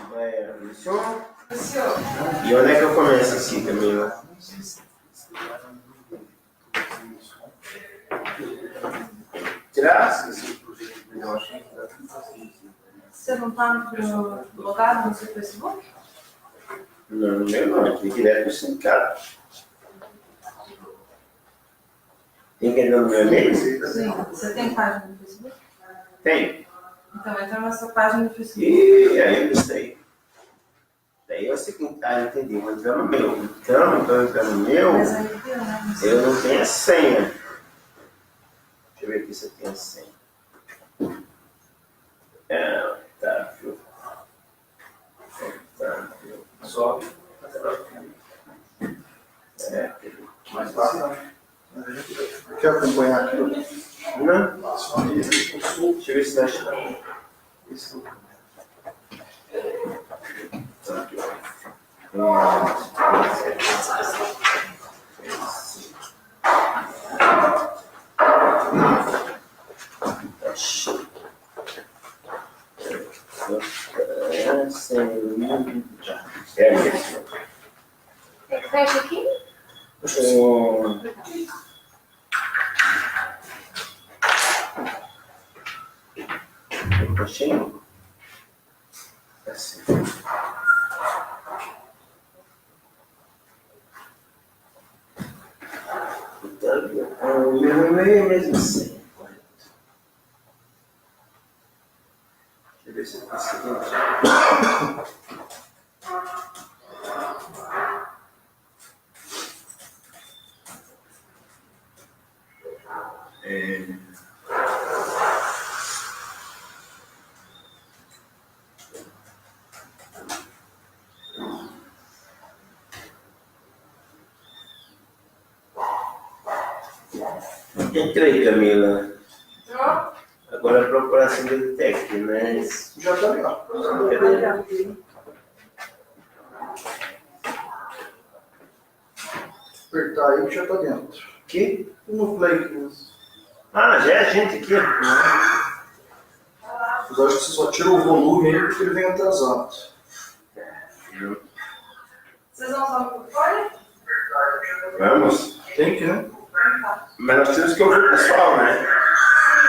Assembleia iniciou? Senhor. E onde é que eu começo aqui, Camila? Tirar? Você não está logado no seu Facebook? Não, no meu não, eu fui direto no sindicato. Tem que entrar no meu e-mail? Sim. Você tem página no Facebook? Tem. Então entra na sua página no Facebook. E aí eu gostei. Daí é o seguinte, entendi, vou entrar no meu. Então, estou entrando no meu, Mas aí deu, né? eu não tenho a senha. Deixa eu ver aqui se eu tenho a senha. Otávio. Sobe. Mais fácil. Quer acompanhar aqui? Não? Deixa eu ver se está achando. Isso. É mesmo. Fecha aqui? Coxinho? Assim. O meu e-mail é mesmo assim. Deixa eu ver se eu consigo achar. Entrei, Camila. Entrou? Agora a procuração do TEC, mas... Já está ali, ó. Apertar aí que já está dentro. Aqui? No play. Ah, já é a gente aqui. Mas acho que você só tira o volume aí porque ele vem atrasado. Vocês vão usar o microfone? Vamos? Tem que, né? Mas nós temos que ouvir o pessoal, né? Sim,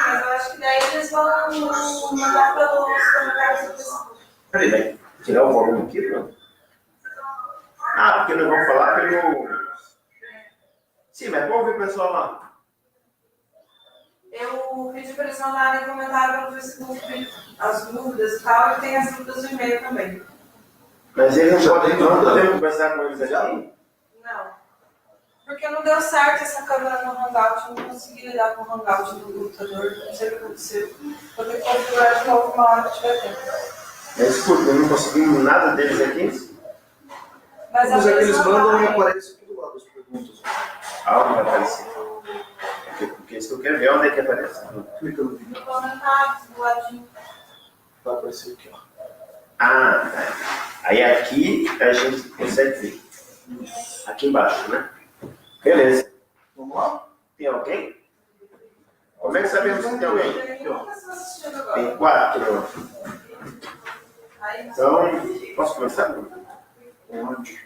mas eu acho que daí eles vão mandar para os comentários do Facebook. Peraí, vai tirar o volume aqui, não? Ah, porque nós vamos falar pelo... Sim, mas vamos ouvir o pessoal lá. Eu pedi para eles mandarem comentário pelo Facebook, as dúvidas e tal, e tem as dúvidas do e-mail também. Mas eles não podem, não podemos conversar com eles aqui? Não. Porque não deu certo essa câmera no Hangout, não consegui lidar com o Hangout no computador, não sei o que aconteceu. Vou ter que configurar de novo uma hora que tiver tempo. Mas escuta, eu não conseguimos nada deles aqui? Mas Mas é que eles mandam e aparece. aparece aqui do lado as perguntas. Algo vai aparecer. Porque isso que eu quero ver onde é que aparece. Clica no vídeo. No comentário, do ladinho. Vai aparecer aqui, ó. Ah, tá. Aí aqui a gente consegue ver. Aqui embaixo, né? Beleza. Vamos lá? Tem alguém? Como é que sabemos que tem alguém? Tem uma pessoa assistindo agora. Tem 4. Aí, Então, posso começar? Onde?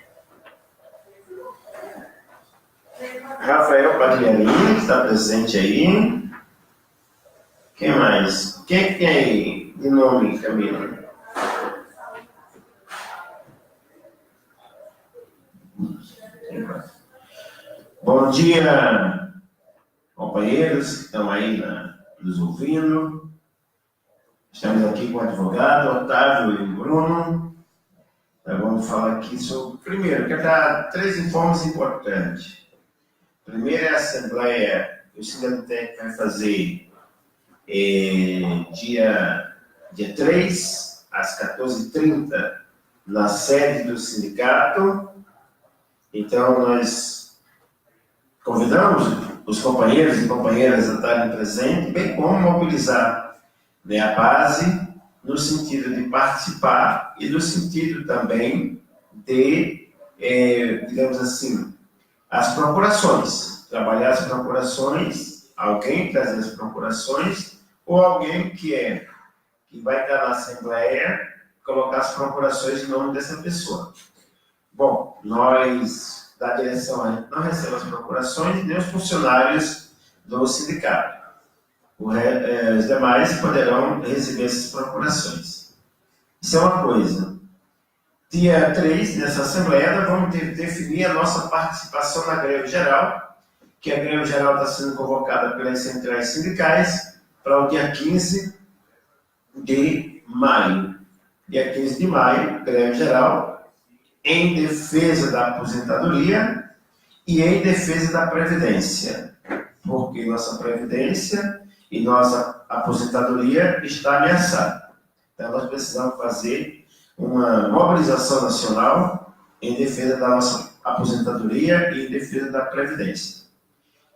Rafael Pagliarini está presente aí. Quem mais? Quem é que tem aí de nome, Camila? Bom dia, companheiros que estão aí nos ouvindo. Estamos aqui com o advogado Otávio e o Bruno. Nós vamos falar aqui sobre... Primeiro, quero dar 3 informes importantes. Primeiro é a assembleia que o Sindicato vai fazer dia 3, às 14h30, na sede do sindicato. Então, nós convidamos os companheiros e companheiras a estarem presentes, bem como mobilizar, né, a base no sentido de participar e no sentido também de, digamos assim, as procurações, trabalhar as procurações, alguém trazer as procurações, ou alguém que vai estar na Assembleia colocar as procurações em nome dessa pessoa. Bom, nós, da direção, a gente não recebemos as procurações nem os funcionários do sindicato. Os demais poderão receber essas procurações. Isso é uma coisa. Dia 3, nessa Assembleia, nós vamos definir a nossa participação na greve geral, que a greve geral está sendo convocada pelas centrais sindicais para o dia 15 de maio. Dia 15 de maio, greve geral, em defesa da aposentadoria e em defesa da Previdência, porque nossa Previdência e nossa aposentadoria está ameaçada. Então, nós precisamos fazer uma mobilização nacional em defesa da nossa aposentadoria e em defesa da Previdência.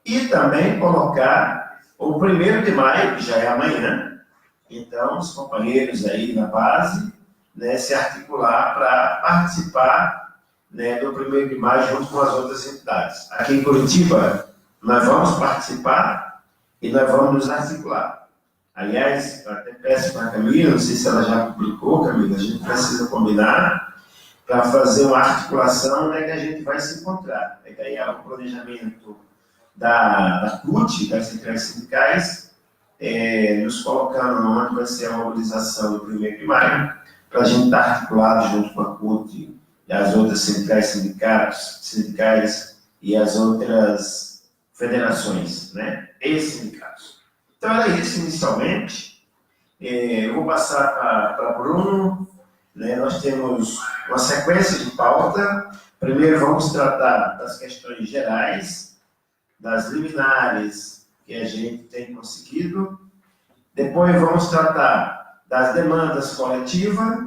E também colocar o 1º de maio, que já é amanhã, então, os companheiros aí na base, né, se articular para participar, né, do 1º de maio junto com as outras entidades. Aqui em Curitiba, nós vamos participar e nós vamos nos articular. Aliás, eu até peço para a Camila, não sei se ela já publicou, Camila, a gente precisa combinar para fazer uma articulação, né, que a gente vai se encontrar. É daí o planejamento da CUT, das centrais sindicais, nos colocando onde vai ser a mobilização do 1º de maio, para a gente estar articulado junto com a CUT e as outras centrais sindicais e as outras federações, né, e sindicatos. Então, era isso inicialmente. Eu vou passar para Bruno. Né, nós temos uma sequência de pauta. Primeiro, vamos tratar das questões gerais, das liminares que a gente tem conseguido. Depois, vamos tratar das demandas coletivas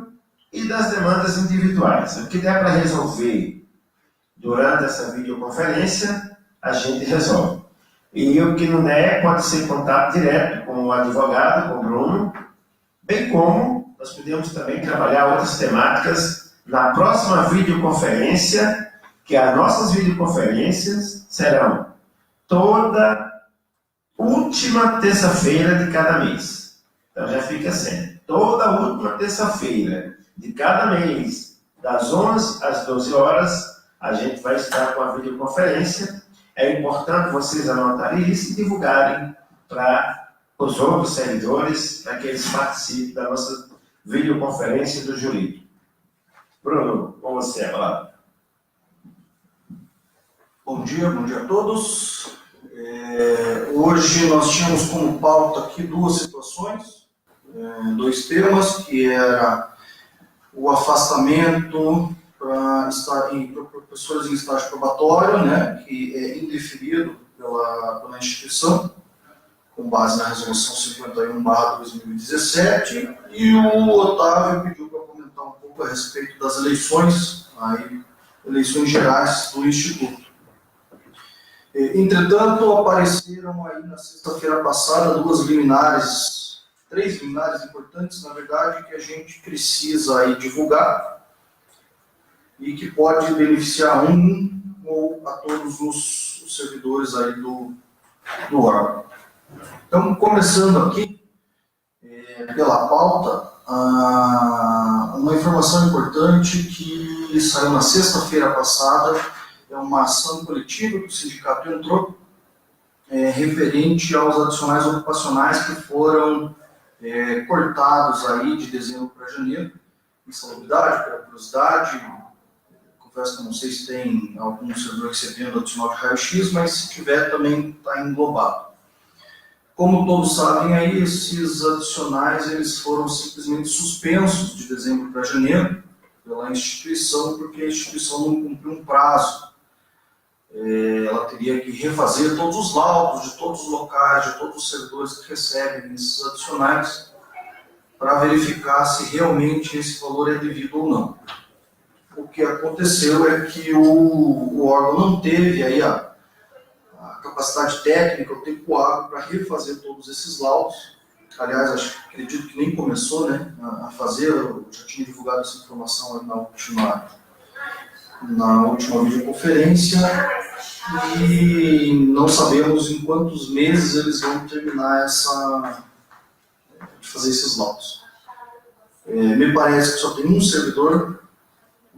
e das demandas individuais. O que der para resolver durante essa videoconferência, a gente resolve. E o que não der, pode ser contato direto com o advogado, com o Bruno, bem como nós podemos também trabalhar outras temáticas na próxima videoconferência, que as nossas videoconferências serão toda última terça-feira de cada mês. Então já fica assim, toda última terça-feira de cada mês, das 11 às 12 horas, a gente vai estar com a videoconferência. É importante vocês anotarem isso e divulgarem para os outros servidores, para que eles participem da nossa videoconferência do jurídico. Bruno, com você agora. Bom dia a todos. Hoje nós tínhamos como pauta aqui duas situações, dois temas, que era o afastamento para professores em estágio probatório, né, que é indeferido pela instituição, com base na resolução 51/2017, e o Otávio pediu para comentar um pouco a respeito das eleições gerais do Instituto. Entretanto, apareceram aí na sexta-feira passada três liminares importantes, na verdade, que a gente precisa aí divulgar e que pode beneficiar um ou a todos os servidores aí do órgão. Então, começando aqui pela pauta, uma informação importante que saiu na sexta-feira passada, é uma ação coletiva que o sindicato entrou, referente aos adicionais ocupacionais que foram cortados aí de dezembro para janeiro, insalubridade, periculosidade. Confesso que eu não sei se tem algum servidor recebendo adicional de raio-x, mas se tiver também está englobado. Como todos sabem aí, esses adicionais eles foram simplesmente suspensos de dezembro para janeiro pela instituição, porque a instituição não cumpriu um prazo. Ela teria que refazer todos os laudos de todos os locais, de todos os servidores que recebem esses adicionais, para verificar se realmente esse valor é devido ou não. O que aconteceu é que o órgão não teve aí a capacidade técnica, o tempo hábil para refazer todos esses laudos. Aliás, acredito que nem começou, né, a fazer. Eu já tinha divulgado essa informação aí na última videoconferência, e não sabemos em quantos meses eles vão terminar de fazer esses laudos. Me parece que só tem um servidor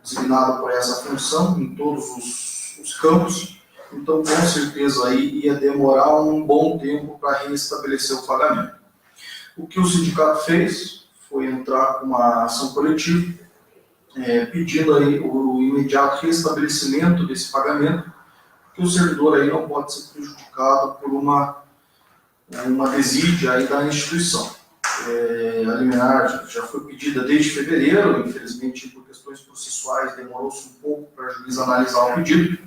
designado para essa função em todos os campos, então com certeza aí ia demorar um bom tempo para restabelecer o pagamento. O que o sindicato fez foi entrar com uma ação coletiva, pedindo aí o imediato restabelecimento desse pagamento, que o servidor aí não pode ser prejudicado por uma desídia aí da instituição. A liminar já foi pedida desde fevereiro, infelizmente por questões processuais demorou-se um pouco para a juíza analisar o pedido,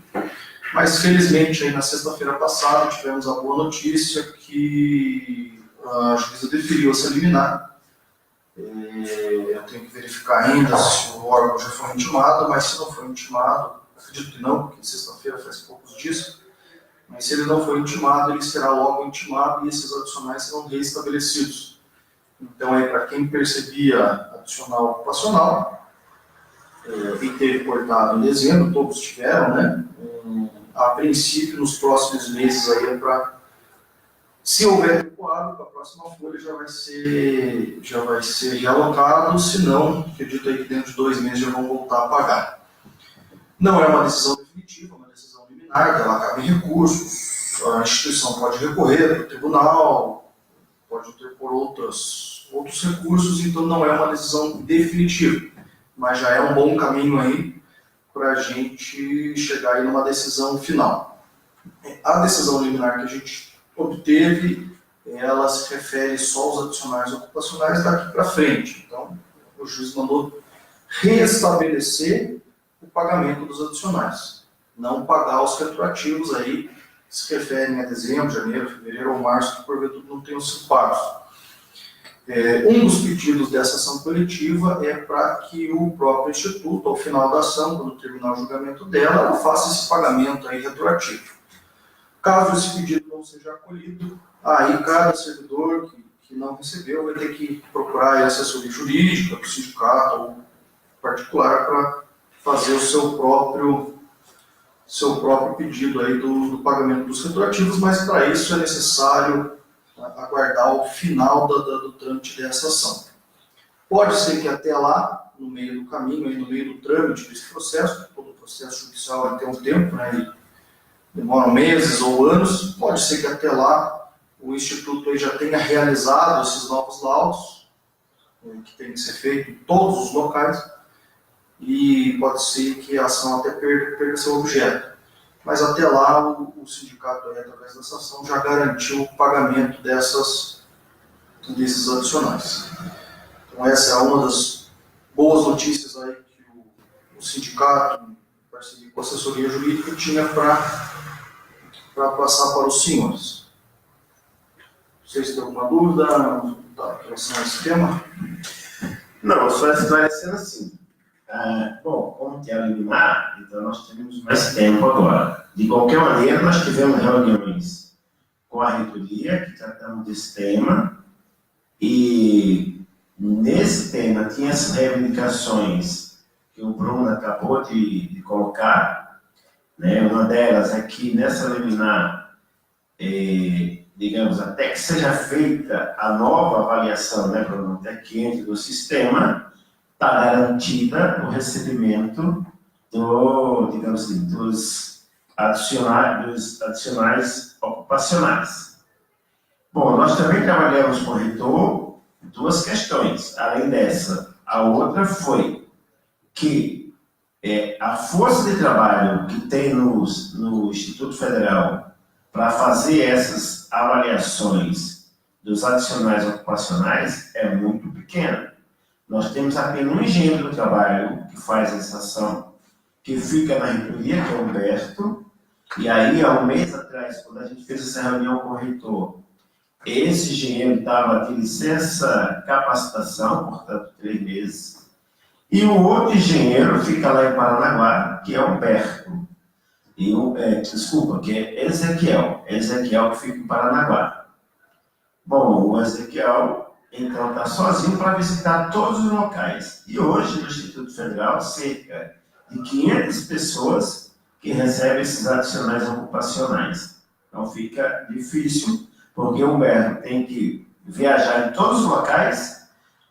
mas felizmente aí na sexta-feira passada tivemos a boa notícia que a juíza deferiu essa liminar. Eu tenho que verificar ainda se o órgão já foi intimado, mas se não foi intimado, acredito que não, porque sexta-feira faz poucos dias, mas se ele não for intimado, ele será logo intimado e esses adicionais serão restabelecidos. Então, para quem percebia adicional ocupacional e teve cortado em dezembro, todos tiveram, né? A princípio, nos próximos meses, aí se houver recuado, a próxima folha já vai ser realocado, se não, acredito aí que dentro de 2 meses já vão voltar a pagar. Não é uma decisão definitiva, é uma decisão liminar, ela cabe em recursos, a instituição pode recorrer para o tribunal, pode interpor outros recursos, então não é uma decisão definitiva, mas já é um bom caminho aí para a gente chegar aí numa decisão final. A decisão liminar que a gente obteve, ela se refere só aos adicionais ocupacionais daqui para frente, então o juiz mandou restabelecer o pagamento dos adicionais, não pagar os retroativos aí, que se referem a dezembro, janeiro, fevereiro ou março, que porventura não tenham sido pagos. Um dos pedidos dessa ação coletiva é para que o próprio Instituto, ao final da ação, quando terminar o julgamento dela, ela faça esse pagamento aí retroativo. Caso esse pedido não seja acolhido, aí cada servidor que não recebeu vai ter que procurar a assessoria jurídica do sindicato ou particular para fazer o seu próprio pedido aí do pagamento dos retroativos, mas para isso é necessário aguardar o final do trâmite dessa ação. Pode ser que até lá, no meio do caminho, aí no meio do trâmite desse processo, todo o processo judicial vai ter um tempo, né, demoram meses ou anos, pode ser que até lá o Instituto aí já tenha realizado esses novos laudos, que tem que ser feito em todos os locais, e pode ser que a ação até perca seu objeto. Mas até lá o sindicato, aí, através dessa ação, já garantiu o pagamento desses adicionais. Então essa é uma das boas notícias aí que o sindicato, em parceria com a assessoria jurídica, tinha para passar para os senhores. Vocês têm alguma dúvida em relação a esse tema? Não, só esclarecendo assim. Bom, como que é liminar, então nós temos mais tempo agora. De qualquer maneira, nós tivemos reuniões com a reitoria, que tratamos desse tema, e nesse tema tinha as reivindicações que o Bruno acabou de colocar, né? Uma delas é que nessa liminar, digamos, até que seja feita a nova avaliação, né, Bruno, até que entre do sistema, está garantida o recebimento digamos assim, dos adicionais ocupacionais. Bom, nós também trabalhamos com o reitor 2 questões. Além dessa, a outra foi que a força de trabalho que tem no Instituto Federal para fazer essas avaliações dos adicionais ocupacionais é muito pequena. Nós temos apenas um engenheiro do trabalho que faz essa ação, que fica na reitoria, que é o Humberto, e aí, há um mês atrás, quando a gente fez essa reunião com o reitor, esse engenheiro estava de licença capacitação, portanto, 3 meses, e o outro engenheiro fica lá em Paranaguá, que é o Humberto, que é Ezequiel que fica em Paranaguá. Bom, o Ezequiel então está sozinho para visitar todos os locais. E hoje, no Instituto Federal, cerca de 500 pessoas que recebem esses adicionais ocupacionais. Então fica difícil, porque o Humberto tem que viajar em todos os locais,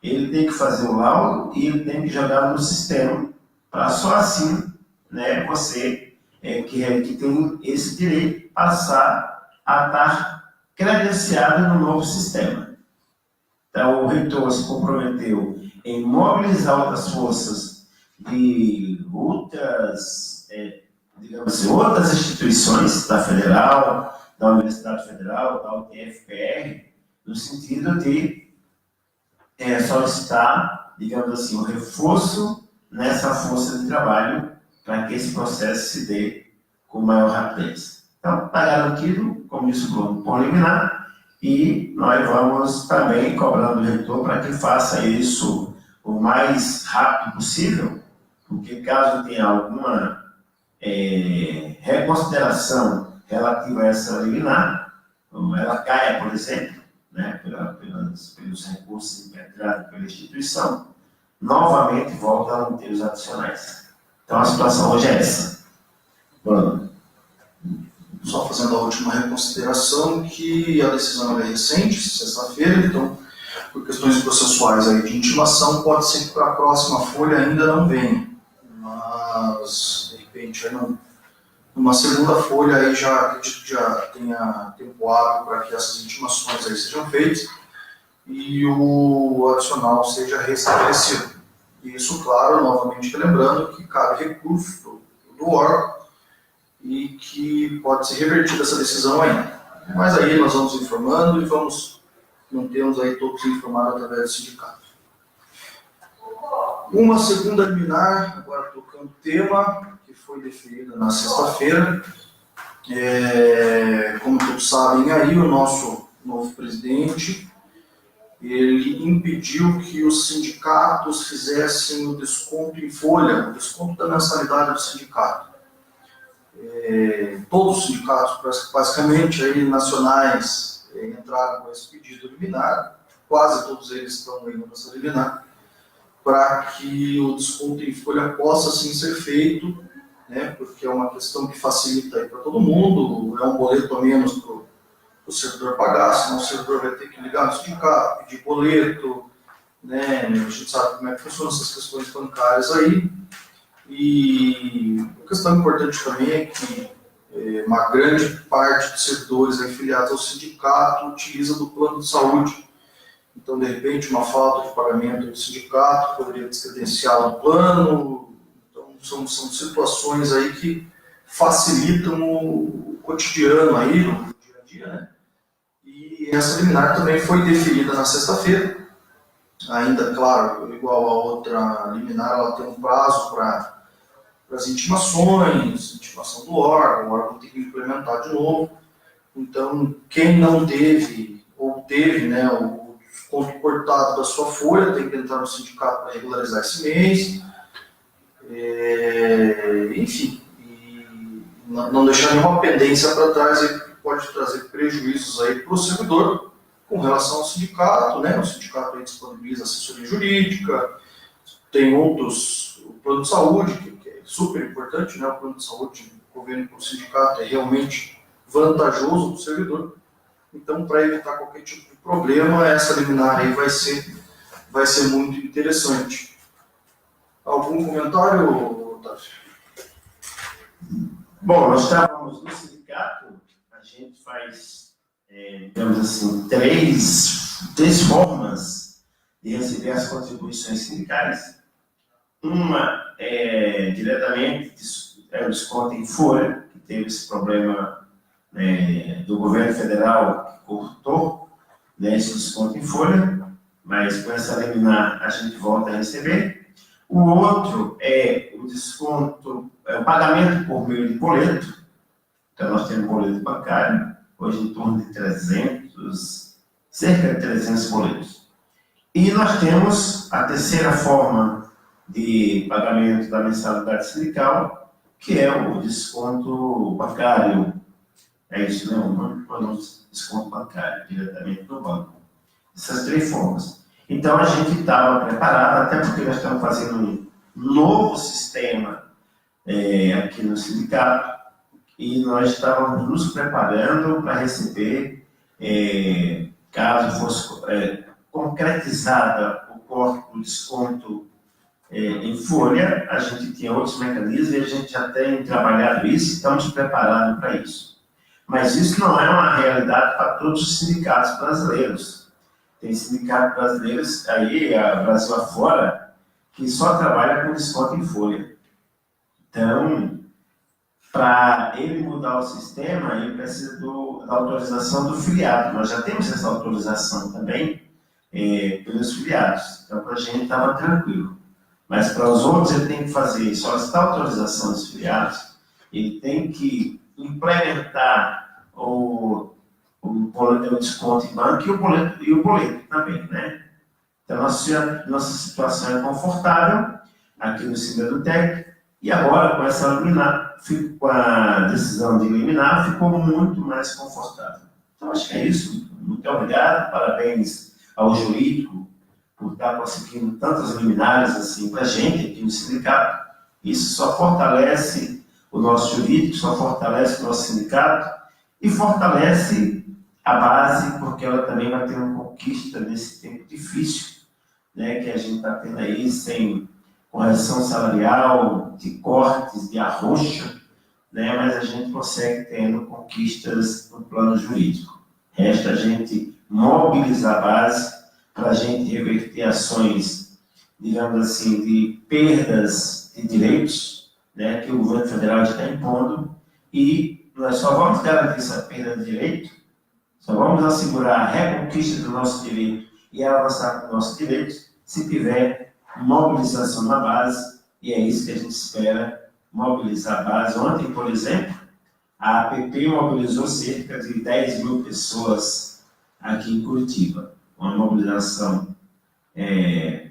ele tem que fazer o laudo e ele tem que jogar no sistema, para só assim, né, você que tem esse direito passar a estar credenciado no novo sistema. Então, o reitor se comprometeu em mobilizar outras forças de outras, digamos assim, outras instituições da Federal, da Universidade Federal, da UTF-PR, no sentido de solicitar, digamos assim, um reforço nessa força de trabalho para que esse processo se dê com maior rapidez. Então, está garantido, como disse o plano por liminar, e nós vamos também cobrando o reitor para que faça isso o mais rápido possível, porque caso tenha alguma reconsideração relativa a essa liminar, ela caia, por exemplo, né, pelos recursos impetrados pela instituição, novamente volta a não ter os adicionais. Então, a situação hoje é essa. Bruno. Só fazendo a última reconsideração, que a decisão é recente, sexta-feira, então, por questões processuais aí de intimação, pode ser que para a próxima folha ainda não venha. Mas, de repente, numa segunda folha aí já tenha tempo hábil para que essas intimações aí sejam feitas e o adicional seja restabelecido. Isso, claro, novamente lembrando que cabe recurso do órgão e que pode ser revertida essa decisão ainda. Mas aí nós vamos informando e vamos mantemos aí todos informados através do sindicato. Uma segunda liminar, agora tocando tema, que foi deferida na sexta-feira. Como todos sabem aí, o nosso novo presidente, ele impediu que os sindicatos fizessem o desconto em folha, o desconto da mensalidade do sindicato. Todos os sindicatos, basicamente, aí, nacionais, entraram com esse pedido liminar, quase todos eles estão indo nessa liminar, para que o desconto em folha possa, sim, ser feito, né, porque é uma questão que facilita para todo mundo, é um boleto a menos para o servidor pagar, senão o servidor vai ter que ligar no sindicato, pedir boleto, né, a gente sabe como é que funcionam essas questões bancárias aí. E uma questão importante também é que uma grande parte dos servidores afiliados ao sindicato utiliza do plano de saúde. Então, de repente, uma falta de pagamento do sindicato poderia descredenciar o plano. Então, são situações aí que facilitam o cotidiano aí, no dia a dia, né? E essa liminar também foi deferida na sexta-feira. Ainda, claro, igual a outra liminar, ela tem um prazo para as intimações, intimação do órgão, o órgão tem que implementar de novo. Então, quem não teve, ou teve, né, o desconto cortado da sua folha, tem que entrar no sindicato para regularizar esse mês. Enfim, e não deixar nenhuma pendência para trás, aí, que pode trazer prejuízos aí para o servidor com relação ao sindicato, né? O sindicato aí disponibiliza assessoria jurídica, tem outros, o plano de saúde, que é super importante, né? O plano de saúde, o convênio com o sindicato é realmente vantajoso para o servidor. Então, para evitar qualquer tipo de problema, essa liminar aí vai ser muito interessante. Algum comentário, Otávio? Bom, nós estávamos no sindicato, a gente faz, digamos assim, três formas de receber as contribuições sindicais. Uma é diretamente o desconto em folha, que teve esse problema do governo federal que cortou, né, esse desconto em folha, mas com essa liminar a gente volta a receber. O outro é o desconto, o pagamento por meio de boleto. Então, nós temos boleto bancário, hoje em torno de cerca de 300 boletos. E nós temos a terceira forma de pagamento da mensalidade sindical, que é o desconto bancário. É isso, né? O desconto bancário, diretamente no banco. Essas três formas. Então, a gente estava preparado, até porque nós estamos fazendo um novo sistema aqui no sindicato, e nós estávamos nos preparando para receber, caso fosse concretizada o corte, o desconto em folha, a gente tinha outros mecanismos e a gente já tem trabalhado isso e estamos preparados para isso. Mas isso não é uma realidade para todos os sindicatos brasileiros. Tem sindicatos brasileiros aí, Brasil afora, que só trabalha com desconto em folha. Então, para ele mudar o sistema, ele precisa da autorização do filiado. Nós já temos essa autorização também pelos filiados. Então, para a gente estava tranquilo. Mas para os outros, ele tem que fazer, solicitar a autorização dos filiados, ele tem que implementar o desconto em banco e o boleto também, né? Então, nossa situação é confortável aqui no Sindutec, e agora, com a decisão de eliminar, ficou muito mais confortável. Então, acho que é isso. Muito obrigado, parabéns ao jurídico por estar conseguindo tantas liminares assim para a gente aqui no sindicato. Isso só fortalece o nosso jurídico, só fortalece o nosso sindicato e fortalece a base, porque ela também vai ter uma conquista nesse tempo difícil, né, que a gente está tendo aí, sem correção salarial, de cortes, de arroxo, né, mas a gente consegue tendo conquistas no plano jurídico. Resta a gente mobilizar a base para a gente reverter ações, digamos assim, de perdas de direitos, né, que o governo federal está impondo, e nós só vamos garantir essa perda de direito, só vamos assegurar a reconquista do nosso direito e avançar com o nosso direito se tiver mobilização na base, e é isso que a gente espera, mobilizar a base. Ontem, por exemplo, a APP mobilizou cerca de 10 mil pessoas aqui em Curitiba. Uma mobilização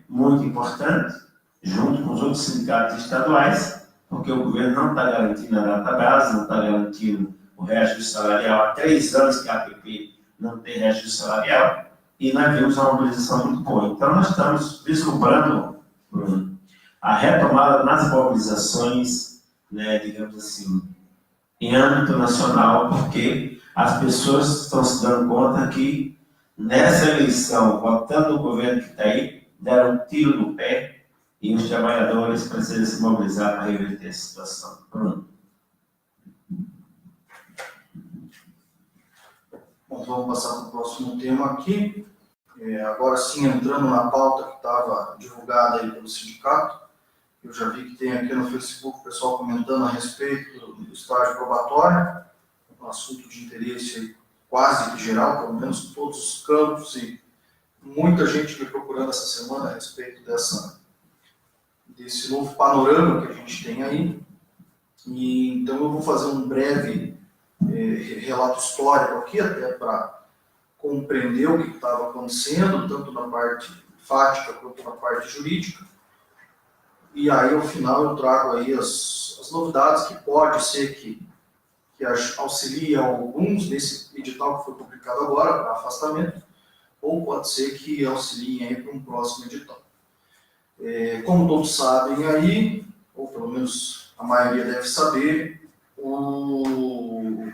muito importante, junto com os outros sindicatos estaduais, porque o governo não está garantindo a data base, não está garantindo o reajuste salarial. Há 3 anos que a APP não tem reajuste salarial, e nós vimos uma mobilização muito boa. Então, nós estamos vislumbrando a retomada nas mobilizações, né, digamos assim, em âmbito nacional, porque as pessoas estão se dando conta que nessa eleição, votando no governo que está aí, deram um tiro no pé e os trabalhadores precisam se mobilizar para reverter a situação. Bruno. Bom, vamos passar para o próximo tema aqui. Agora sim, entrando na pauta que estava divulgada aí pelo sindicato, eu já vi que tem aqui no Facebook o pessoal comentando a respeito do estágio probatório, um assunto de interesse quase que geral, pelo menos todos os campos, e muita gente me procurando essa semana a respeito desse novo panorama que a gente tem aí. E então eu vou fazer um breve relato histórico aqui, até para compreender o que estava acontecendo, tanto na parte fática quanto na parte jurídica. E aí, ao final, eu trago aí as novidades que pode ser que auxiliem alguns nesse edital que foi publicado agora, para afastamento, ou pode ser que auxiliem aí para um próximo edital. Como todos sabem aí, ou pelo menos a maioria deve saber,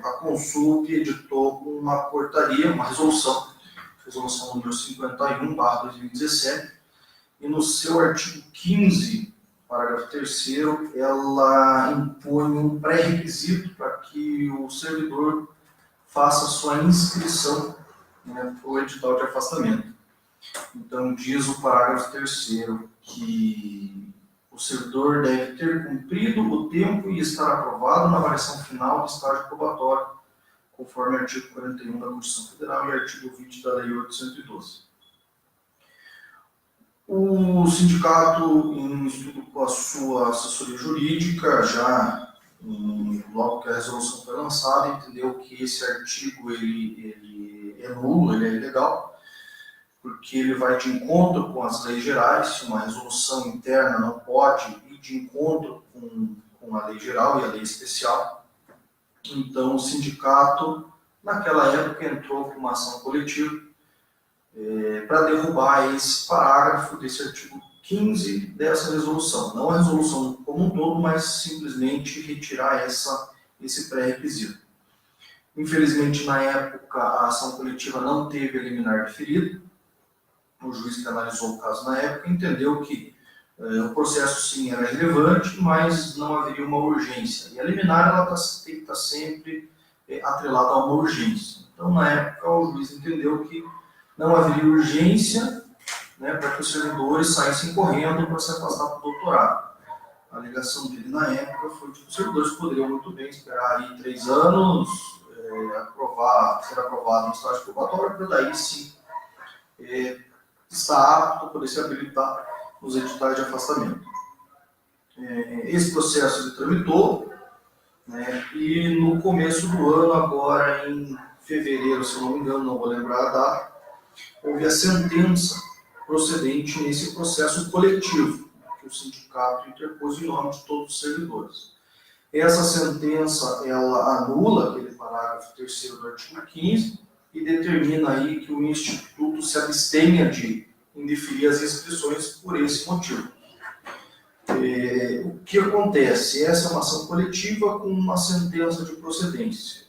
a Consulp editou uma portaria, uma resolução número 51/2017, e no seu artigo 15, parágrafo 3º, ela impõe um pré-requisito para que o servidor faça sua inscrição, né, para o edital de afastamento. Então, diz o parágrafo 3º que o servidor deve ter cumprido o tempo e estar aprovado na avaliação final do estágio probatório, conforme o artigo 41 da Constituição Federal e artigo 20 da Lei 812. O sindicato, em estudo com a sua assessoria jurídica, já logo que a resolução foi lançada, entendeu que esse artigo ele é nulo, ele é ilegal, porque ele vai de encontro com as leis gerais. Uma resolução interna não pode ir de encontro com a lei geral e a lei especial. Então, o sindicato, naquela época, entrou com uma ação coletiva para derrubar esse parágrafo desse artigo 15 dessa resolução. Não a resolução como um todo, mas simplesmente retirar esse pré-requisito. Infelizmente, na época, a ação coletiva não teve liminar deferido, o juiz que analisou o caso na época entendeu que o processo sim era relevante, mas não haveria uma urgência. E a liminar ela tem que estar sempre atrelada a uma urgência. Então, na época, o juiz entendeu que não haveria urgência, né, para que os servidores saíssem correndo para se afastar do doutorado. A alegação dele na época foi que os servidores poderiam muito bem esperar aí 3 anos, ser aprovado no estágio probatório, para daí sim estar apto a poder se habilitar nos editais de afastamento. Esse processo ele tramitou, né, e no começo do ano, agora em fevereiro, se eu não me engano, não vou lembrar a data, houve a sentença procedente nesse processo coletivo que o sindicato interpôs em nome de todos os servidores. Essa sentença, ela anula aquele parágrafo 3º do artigo 15 e determina aí que o Instituto se abstenha de indeferir as inscrições por esse motivo. O que acontece? Essa é uma ação coletiva com uma sentença de procedência.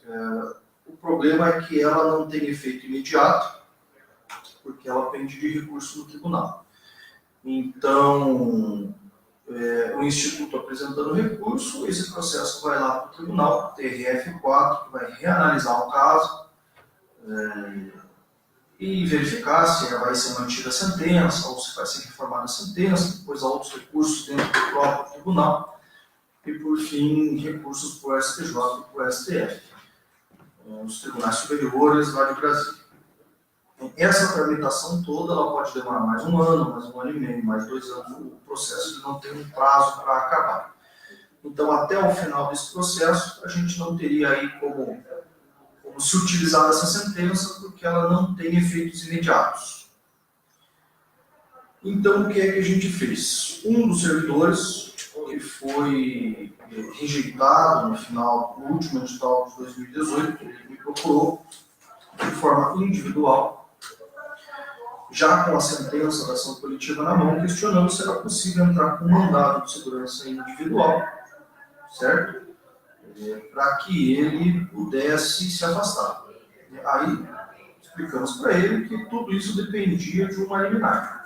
O problema é que ela não tem efeito imediato, porque ela pende de recurso no tribunal. Então, o Instituto apresentando recurso, esse processo vai lá para o tribunal, TRF4, que vai reanalisar o caso e verificar se vai ser mantida a sentença ou se vai ser reformada a sentença, depois há outros recursos dentro do próprio tribunal e, por fim, recursos para o STJ e para o STF, os tribunais superiores lá de Brasília. Essa tramitação toda ela pode demorar mais 1 ano, mais 1 ano e meio, mais 2 anos. O processo não tem um prazo para acabar. Então, até o final desse processo, a gente não teria aí como se utilizar essa sentença, porque ela não tem efeitos imediatos. Então, o que é que a gente fez? Um dos servidores, que foi rejeitado no último edital de 2018, ele me procurou de forma individual, já com a sentença da ação coletiva na mão, questionando se era possível entrar com um mandado de segurança individual, certo? Para que ele pudesse se afastar. Aí, explicamos para ele que tudo isso dependia de uma liminar.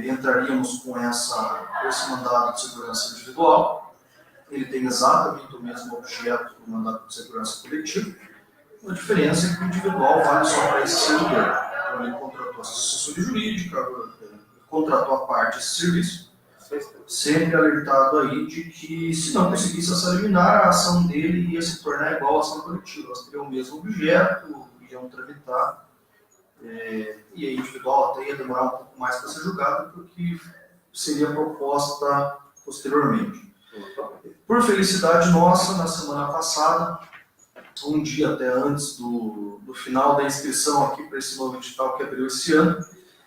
Entraríamos com esse mandado de segurança individual, ele tem exatamente o mesmo objeto do mandado de segurança coletivo, a diferença é que o individual vale só para esse servidor. Então, ele contratou a assessoria jurídica, contratou a parte desse serviço, sempre alertado aí de que, se não conseguisse essa liminar, a ação dele ia se tornar igual à ação coletiva. Elas teriam o mesmo objeto, iam tramitar, e a individual até ia demorar um pouco mais para ser julgado, porque seria proposta posteriormente. Por felicidade nossa, na semana passada, um dia até antes do final da inscrição aqui para esse novo edital que abriu esse ano,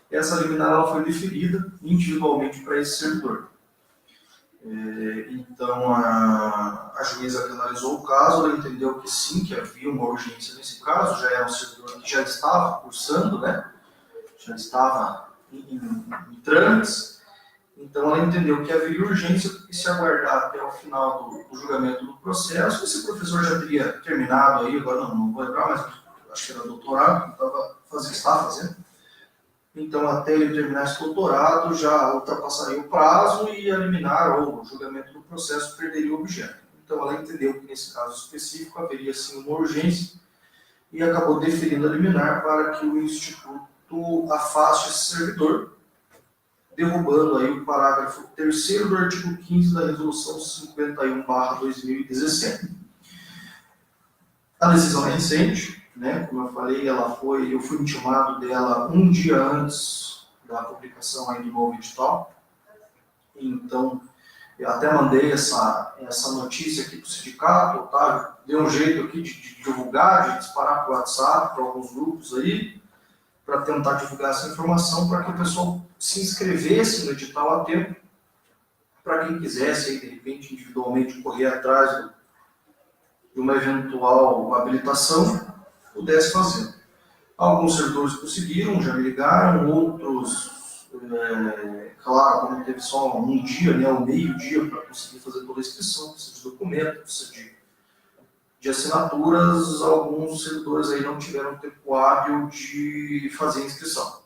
essa liminar ela foi deferida individualmente para esse servidor. Então, a juíza que analisou o caso, ela entendeu que sim, que havia uma urgência nesse caso, já era um servidor que já estava cursando, né? Já estava em trâmites, então ela entendeu que haveria urgência porque se aguardar até o final do julgamento do processo, esse professor já teria terminado aí, agora não vou lembrar, mas acho que era doutorado, estava fazendo. Então, até ele terminar esse doutorado, já ultrapassaria o prazo e a liminar ou o julgamento do processo perderia o objeto. Então, ela entendeu que nesse caso específico haveria sim uma urgência e acabou deferindo a liminar para que o Instituto afaste esse servidor, derrubando aí o parágrafo 3º do artigo 15 da Resolução 51/2017. A decisão é recente, né? Como eu falei, eu fui intimado dela um dia antes da publicação aí do novo edital. Então, eu até mandei essa notícia aqui para o sindicato, Otávio deu um jeito aqui de divulgar, de disparar para o WhatsApp, para alguns grupos aí, para tentar divulgar essa informação, para que o pessoal se inscrevesse no edital a tempo, para quem quisesse, aí, de repente, individualmente correr atrás de uma eventual habilitação, pudesse fazer. Alguns servidores conseguiram, já me ligaram, outros, claro, como teve só um dia, né, um meio-dia para conseguir fazer toda a inscrição, precisa de documento, precisa de assinaturas, alguns servidores aí não tiveram tempo hábil de fazer a inscrição.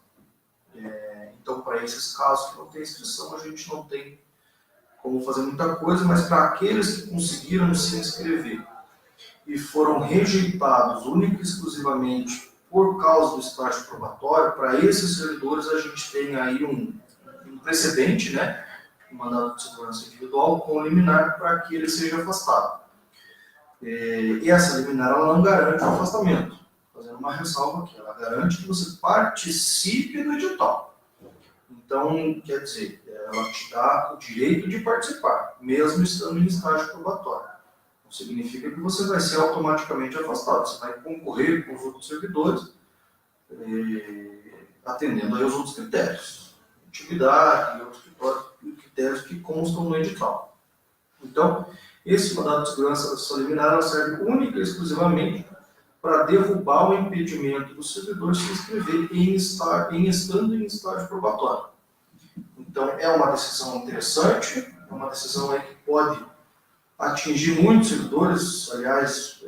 Então, para esses casos que não tem inscrição, a gente não tem como fazer muita coisa, mas para aqueles que conseguiram se inscrever e foram rejeitados única e exclusivamente por causa do estágio probatório, para esses servidores a gente tem aí um precedente, né? Um mandado de segurança individual com liminar para que ele seja afastado. E essa liminar ela não garante o afastamento, fazendo uma ressalva aqui, ela garante que você participe do edital. Então, quer dizer, ela te dá o direito de participar, mesmo estando em estágio probatório. Não significa que você vai ser automaticamente afastado, você vai concorrer com os outros servidores, atendendo aí aos outros critérios, atividade e outros critérios que constam no edital. Então, esse mandado de segurança liminar ela serve única e exclusivamente para derrubar o impedimento do servidor se inscrever estando em estágio probatório. Então, é uma decisão interessante, é uma decisão aí que pode atingir muitos servidores. Aliás,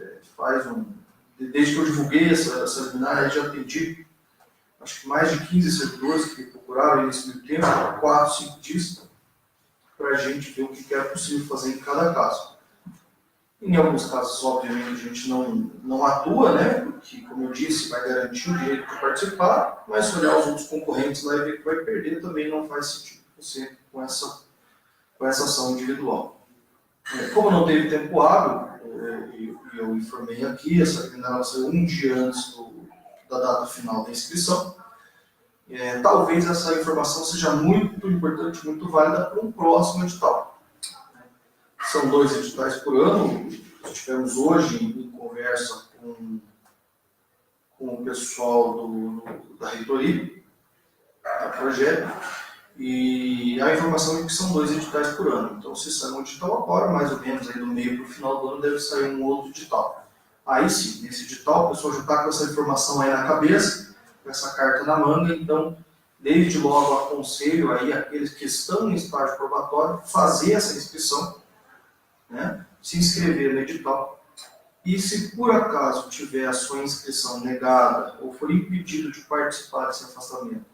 desde que eu divulguei essa liminar, eu já atendi acho que mais de 15 servidores que procuraram nesse meio tempo, 4, 5 dias, para a gente ver o que é possível fazer em cada caso. Em alguns casos, obviamente, a gente não atua, né? Porque, como eu disse, vai garantir o direito de participar, mas se olhar os outros concorrentes lá e ver que vai perder, também não faz sentido você com essa ação individual. Como não teve tempo hábil, e eu informei aqui, essa liminar vai ser um dia antes da data final da inscrição. Talvez essa informação seja muito importante, muito válida para um próximo edital. São 2 editais por ano. Estivemos hoje em conversa com o pessoal da reitoria, da projeto, e a informação é que são 2 editais por ano. Então, se sair um edital agora, mais ou menos aí do meio para o final do ano, deve sair um outro edital. Aí sim, nesse edital, o pessoal já está com essa informação aí na cabeça, com essa carta na manga, então, desde logo aconselho aí aqueles que estão em estágio probatório fazer essa inscrição, né? Se inscrever no edital, e se por acaso tiver a sua inscrição negada ou for impedido de participar desse afastamento,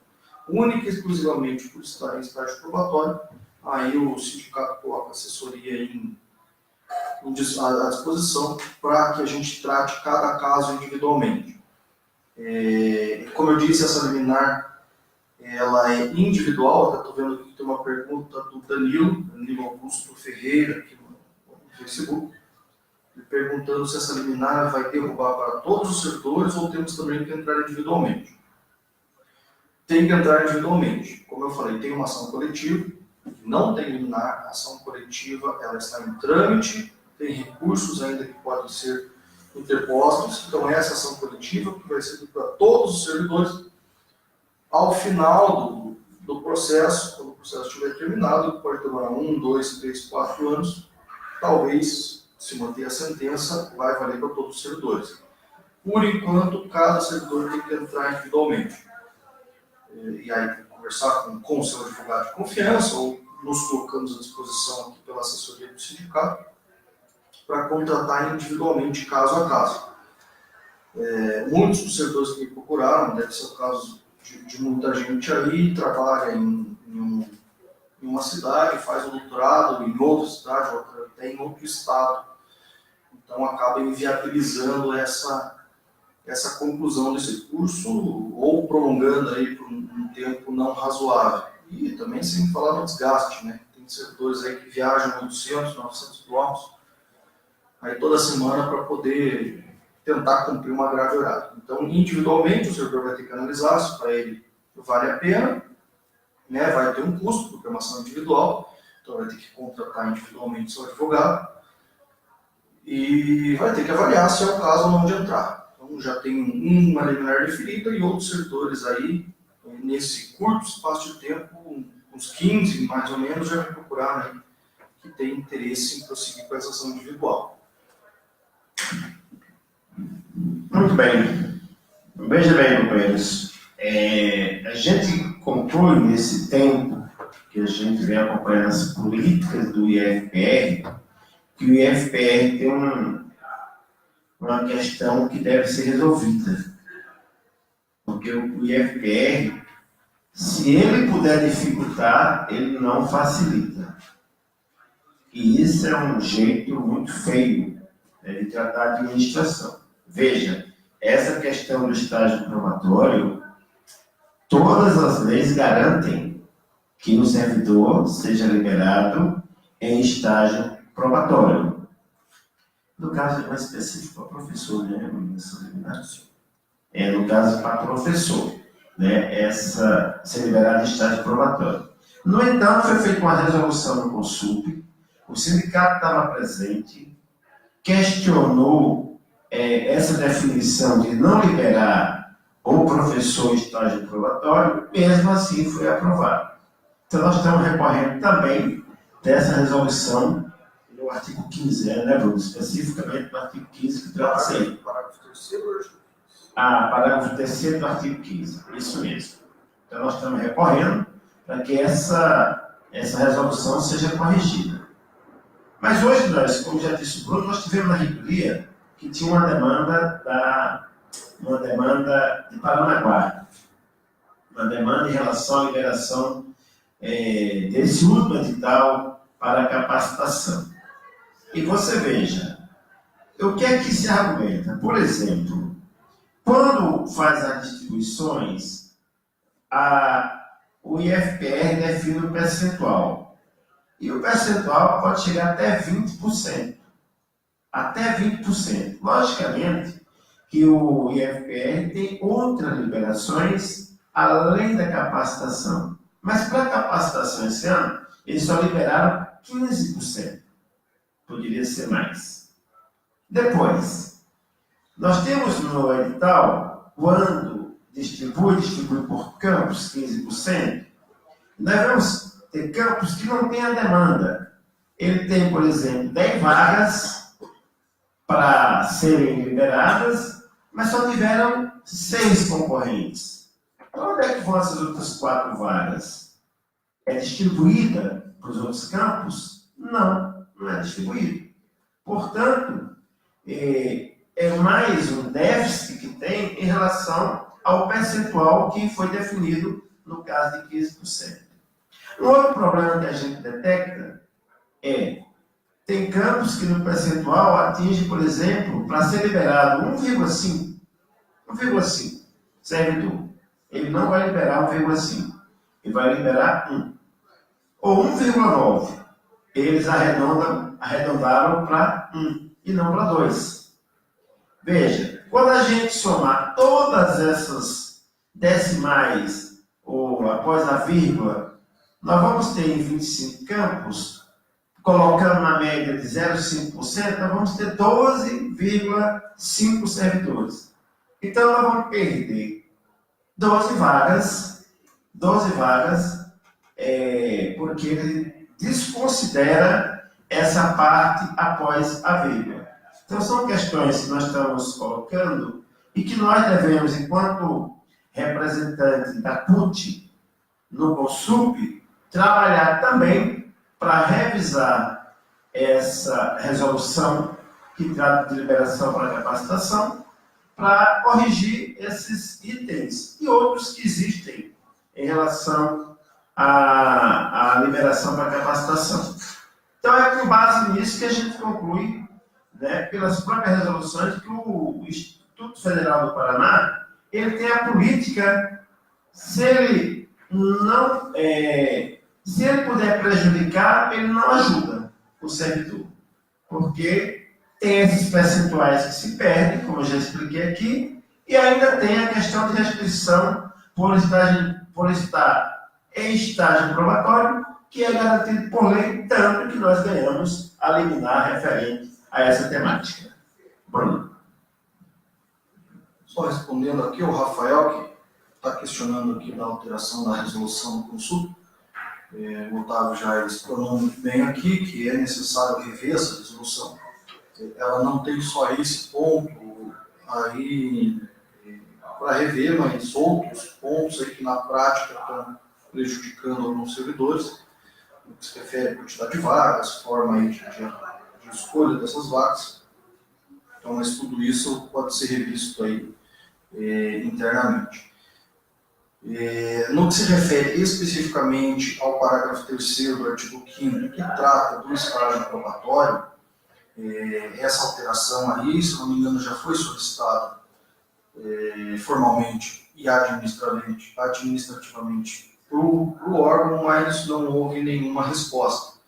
única e exclusivamente por estar em estágio probatório, aí o sindicato coloca a assessoria à disposição para que a gente trate cada caso individualmente. Como eu disse, essa liminar ela é individual. Estou vendo aqui que tem uma pergunta do Danilo Augusto Ferreira, aqui no Facebook, perguntando se essa liminar vai derrubar para todos os servidores ou temos também que entrar individualmente. Tem que entrar individualmente. Como eu falei, tem uma ação coletiva, não tem liminar, a ação coletiva ela está em trâmite, tem recursos ainda que podem ser interpostos, então essa ação coletiva que vai ser para todos os servidores, ao final do processo, quando o processo estiver terminado, pode demorar 1, 2, 3, 4 anos, talvez, se manter a sentença, vai valer para todos os servidores. Por enquanto, cada servidor tem que entrar individualmente. E aí tem que conversar com o seu advogado de confiança, ou nos colocamos à disposição aqui pela assessoria do sindicato, para contratar individualmente, caso a caso. Muitos dos servidores que me procuraram, deve ser o caso de muita gente aí, trabalha em uma cidade, faz um doutorado em outra cidade, ou até em outro estado. Então acaba inviabilizando essa conclusão desse curso, ou prolongando aí por um tempo não razoável. E também sem falar no desgaste, né? Tem servidores aí que viajam 800, 900 quilômetros, aí toda semana para poder tentar cumprir uma grade horária. Então, individualmente, o servidor vai ter que analisar se para ele vale a pena, né? Vai ter um custo, porque é uma ação individual, então vai ter que contratar individualmente seu advogado, e vai ter que avaliar se é o caso ou não de entrar. Então, já tem uma liminar deferida e outros servidores aí, nesse curto espaço de tempo, uns 15 mais ou menos, já me procuraram aí, que tem interesse em prosseguir com essa ação individual. Muito bem. Veja bem, companheiros. A gente conclui nesse tempo que a gente vem acompanhando as políticas do IFPR, que o IFPR tem uma questão que deve ser resolvida. Porque o IFPR Se ele puder dificultar, ele não facilita. E isso é um jeito muito feio, né, de tratar a administração. Veja, essa questão do estágio probatório, todas as leis garantem que o servidor seja liberado em estágio probatório. No caso mais específico para professor, né? No caso para professor, né? Essa ser liberado em estágio probatório. No entanto, foi feita uma resolução no Consulp, o sindicato estava presente, questionou essa definição de não liberar o professor em estágio probatório, mesmo assim foi aprovado. Então, nós estamos recorrendo também dessa resolução no artigo 15, né, Bruno? Especificamente no artigo 15, que trata isso aí. Parágrafo 3º. Parágrafo 3º do artigo 15, isso mesmo. Então, nós estamos recorrendo para que essa resolução seja corrigida. Mas hoje nós, como já disse o Bruno, nós tivemos na reitoria que tinha uma demanda de Paranaguá, uma demanda em relação à liberação desse último edital para a capacitação. E você veja, o que é que se argumenta? Por exemplo, quando faz as distribuições, o IFPR define o percentual. E o percentual pode chegar até 20%. Até 20%. Logicamente que o IFPR tem outras liberações além da capacitação. Mas para a capacitação esse ano, eles só liberaram 15%. Poderia ser mais. Depois, nós temos no edital, quando distribui por campos 15%, nós vamos ter campos que não têm a demanda. Ele tem, por exemplo, 10 vagas para serem liberadas, mas só tiveram 6 concorrentes. Então, onde é que vão essas outras 4 vagas? É distribuída para os outros campos? Não, não é distribuída. Portanto, é mais um déficit que tem em relação ao percentual que foi definido no caso de 15%. Um outro problema que a gente detecta tem campos que no percentual atinge, por exemplo, para ser liberado 1,5 servidor. Ele não vai liberar 1,5, ele vai liberar 1. Ou 1,9. Eles arredondaram para 1 e não para 2. Veja, quando a gente somar todas essas decimais, ou após a vírgula, nós vamos ter em 25 campos, colocando na média de 0,5%, nós vamos ter 12,5 servidores. Então, nós vamos perder 12 vagas, porque ele desconsidera essa parte após a vírgula. Então, são questões que nós estamos colocando e que nós devemos, enquanto representantes da CUT no Consulp, trabalhar também para revisar essa resolução que trata de liberação para capacitação, para corrigir esses itens e outros que existem em relação à liberação para capacitação. Então, é com base nisso que a gente conclui, né, pelas próprias resoluções, que o Instituto Federal do Paraná ele tem a política, se ele puder prejudicar, ele não ajuda o servidor, porque tem esses percentuais que se perdem, como eu já expliquei aqui, e ainda tem a questão de restrição por estar em estágio probatório, que é garantido por lei, tanto que nós ganhamos a liminar referente a essa temática. Bruno. Só respondendo aqui, o Rafael, que está questionando aqui da alteração da resolução do Consulp, o Otávio já explanou muito bem aqui que é necessário rever essa resolução. Ela não tem só esse ponto aí para rever, mas outros pontos aí que na prática estão prejudicando alguns servidores, no que se refere à quantidade de vagas, forma aí de escolha dessas vagas. Então, mas tudo isso pode ser revisto aí internamente. No que se refere especificamente ao parágrafo 3º do artigo 5º, que trata do estágio probatório, essa alteração aí, se não me engano, já foi solicitada formalmente e administrativamente para o órgão, mas não houve nenhuma resposta.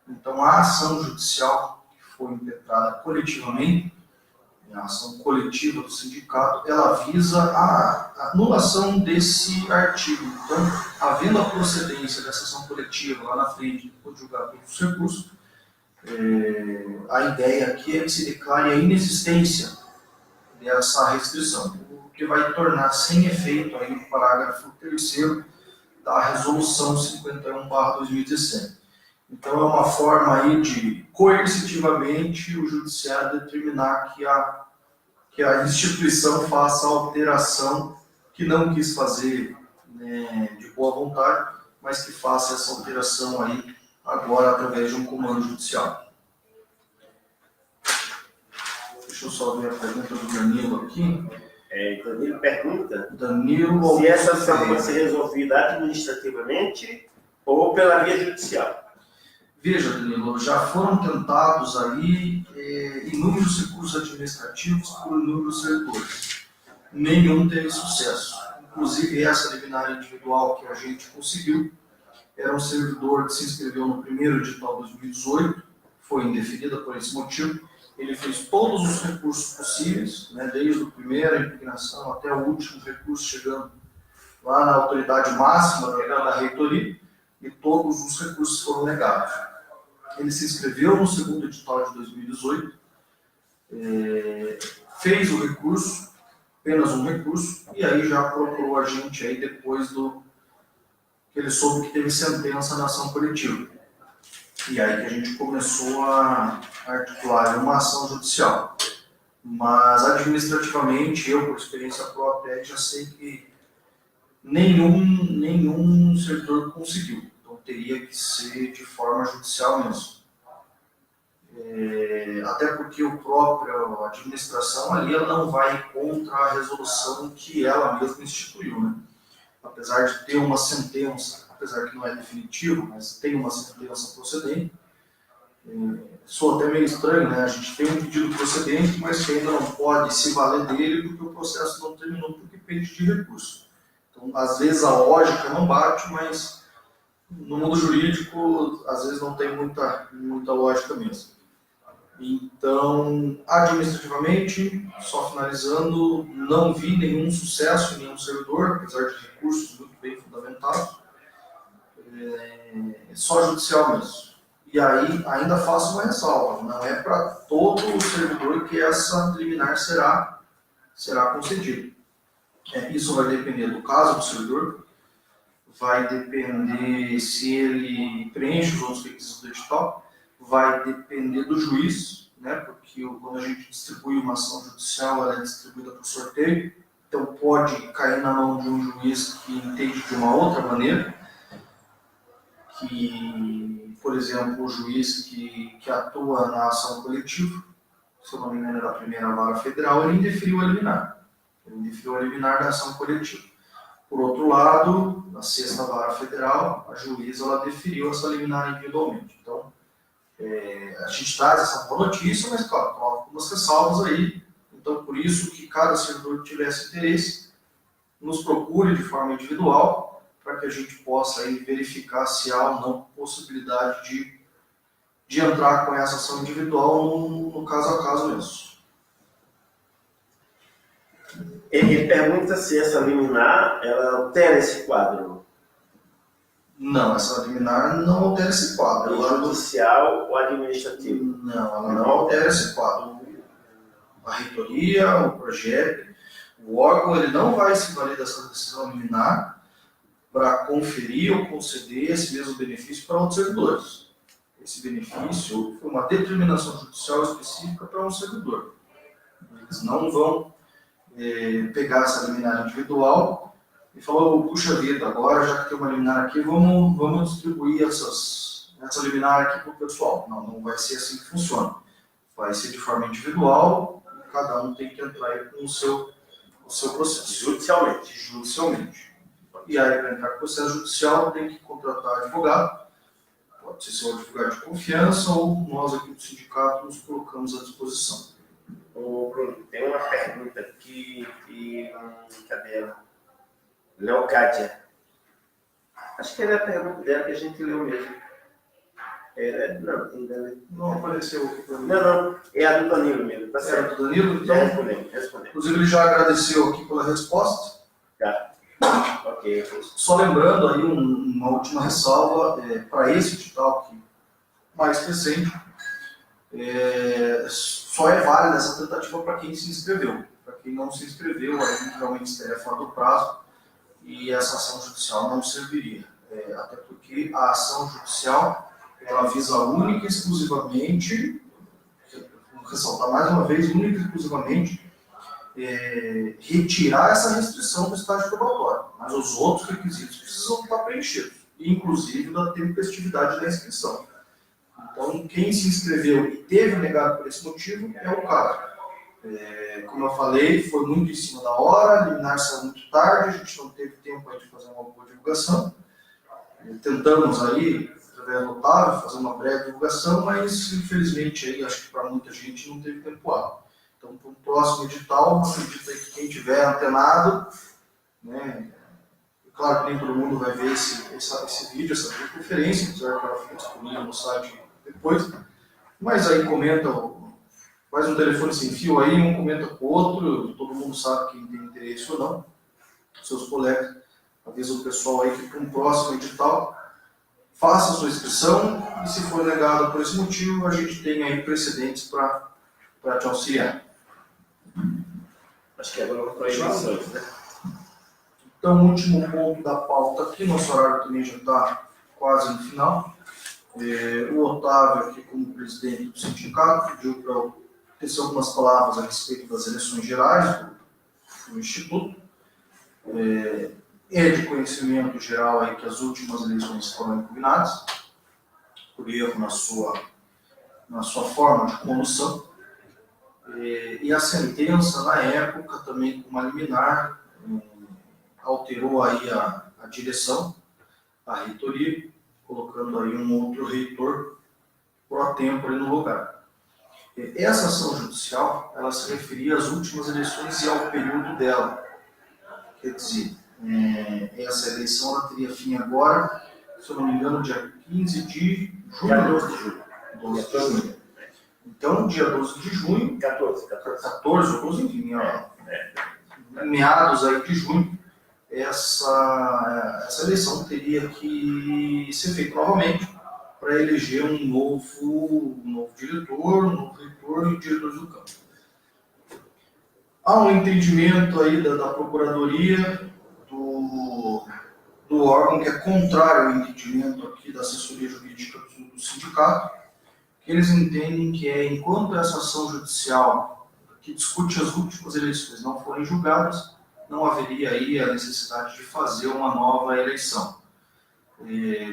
Então, a ação judicial que foi impetrada coletivamente, a ação coletiva do sindicato, ela visa a anulação desse artigo. Então, havendo a procedência dessa ação coletiva lá na frente, depois de julgar todos os recursos, a ideia aqui é que se declare a inexistência dessa restrição, o que vai tornar sem efeito aí o parágrafo 3º da Resolução 51/2017. Então, é uma forma aí de, coercitivamente, o judiciário determinar que a instituição faça a alteração que não quis fazer, né, de boa vontade, mas que faça essa alteração aí agora através de um comando judicial. Deixa eu só ver a pergunta do Danilo aqui. Danilo pergunta Danilo, se essa ação vai ser resolvida administrativamente ou pela via judicial. Veja, Danilo, já foram tentados aí inúmeros recursos administrativos por inúmeros servidores. Nenhum teve sucesso. Inclusive, essa liminar individual que a gente conseguiu era um servidor que se inscreveu no primeiro edital de 2018, foi indeferida por esse motivo. Ele fez todos os recursos possíveis, né, desde a primeira impugnação até o último recurso, chegando lá na autoridade máxima da reitoria, e todos os recursos foram negados. Ele se inscreveu no segundo edital de 2018, fez o recurso, apenas um recurso, e aí já procurou a gente aí depois que ele soube que teve sentença na ação coletiva. E aí que a gente começou a articular uma ação judicial. Mas administrativamente, eu, por experiência própria, já sei que nenhum servidor conseguiu. Então teria que ser de forma judicial mesmo. Até porque a própria administração ali ela não vai contra a resolução que ela mesma instituiu, né? Apesar de ter uma sentença, apesar que não é definitivo, mas tem uma sentença procedente. Soa até meio estranho, né? A gente tem um pedido procedente, mas que ainda não pode se valer dele porque o processo não terminou, porque pende de recurso. Então, às vezes a lógica não bate, mas no mundo jurídico, às vezes não tem muita lógica mesmo. Então, administrativamente, só finalizando, não vi nenhum sucesso em nenhum servidor, apesar de recursos muito bem fundamentados. Só judicial mesmo. E aí, ainda faço uma ressalva, não é para todo o servidor que essa liminar será concedida. Isso vai depender do caso do servidor, vai depender se ele preenche os outros requisitos do edital, vai depender do juiz, né? Porque quando a gente distribui uma ação judicial, ela é distribuída por sorteio, então pode cair na mão de um juiz que entende de uma outra maneira, que, por exemplo, o juiz que atua na ação coletiva, se eu não me engano, da primeira vara federal, ele indeferiu a liminar. Ele indeferiu a liminar da ação coletiva. Por outro lado, na sexta vara federal, a juíza ela deferiu essa liminar individualmente. Então, a gente traz essa boa notícia, mas, claro, coloca algumas ressalvas aí. Então, por isso que cada servidor que tivesse interesse, nos procure de forma individual, para que a gente possa aí verificar se há ou não possibilidade de entrar com essa ação individual no caso a caso mesmo. Ele pergunta se essa liminar ela altera esse quadro. Não, essa liminar não altera esse quadro. O judicial ou administrativo? Não, ela não altera esse quadro. A reitoria, o projeto, o órgão, ele não vai se valer dessa decisão liminar para conferir ou conceder esse mesmo benefício para outros servidores. Esse benefício foi uma determinação judicial específica para um servidor. Eles não vão pegar essa liminar individual e falar, puxa vida, agora já que tem uma liminar aqui, vamos distribuir essa liminar aqui para o pessoal. Não vai ser assim que funciona. Vai ser de forma individual e cada um tem que entrar aí com o seu processo. Judicialmente. e aí para entrar com processo judicial tem que contratar advogado, pode ser seu advogado de confiança ou nós aqui do sindicato nos colocamos à disposição. Ô, Bruno, tem uma pergunta aqui cadê ela? Leocádia. Acho que era a pergunta dela que a gente leu mesmo. Não, ainda Não apareceu aqui para mim. não, é a do Danilo mesmo, tá certo? Certo, Danilo? Já Então, respondemos. inclusive ele já agradeceu aqui pela resposta. Tá. Ok. Só lembrando aí uma última ressalva para esse edital que mais recente, só é válida essa tentativa para quem se inscreveu. Para quem não se inscreveu, aí realmente estaria fora do prazo e essa ação judicial não serviria. Até porque a ação judicial ela visa única e exclusivamente, vou ressaltar mais uma vez, única e exclusivamente, retirar essa restrição do estágio probatório, mas os outros requisitos precisam estar preenchidos, inclusive da tempestividade da inscrição. Então, quem se inscreveu e teve negado por esse motivo é o caso. Como eu falei, foi muito em cima da hora, a liminar saiu muito tarde, a gente não teve tempo de fazer uma boa divulgação. Tentamos aí, através do Otávio, fazer uma breve divulgação, mas infelizmente aí, acho que para muita gente não teve tempo hábil. Então, para o próximo edital, acredito aí que quem tiver antenado, né, claro que nem todo mundo vai ver esse vídeo, essa videoconferência, apesar que ela fica disponível no site depois, mas aí comenta, faz um telefone sem fio aí, um comenta com o outro, todo mundo sabe quem tem interesse ou não, seus colegas, avisa o pessoal aí que para um próximo edital, faça a sua inscrição e se for negado por esse motivo, a gente tem aí precedentes para te auxiliar. Acho que agora proibições, né? Então, o último ponto da pauta aqui, nosso horário também já está quase no final. O Otávio, aqui como presidente do sindicato, pediu para eu tecer algumas palavras a respeito das eleições gerais do Instituto. É de conhecimento geral aí que as últimas eleições foram impugnadas, por erro na sua forma de condução. E a sentença, na época, também com uma liminar, alterou aí a direção, a reitoria, colocando aí um outro reitor pro tempo ali no lugar. Essa ação judicial, ela se referia às últimas eleições e ao período dela. Quer dizer, essa eleição ela teria fim agora, se eu não me engano, dia 15 de junho. 12 de junho. 12 de junho. Então, dia 12 de junho, 14 ou 12, enfim, meados aí de junho, essa eleição teria que ser feita novamente para eleger um novo diretor, um novo reitor e diretores do campo. Há um entendimento aí da Procuradoria do órgão que é contrário ao entendimento aqui da assessoria jurídica do sindicato, que eles entendem que enquanto essa ação judicial que discute as últimas eleições não forem julgadas, não haveria aí a necessidade de fazer uma nova eleição.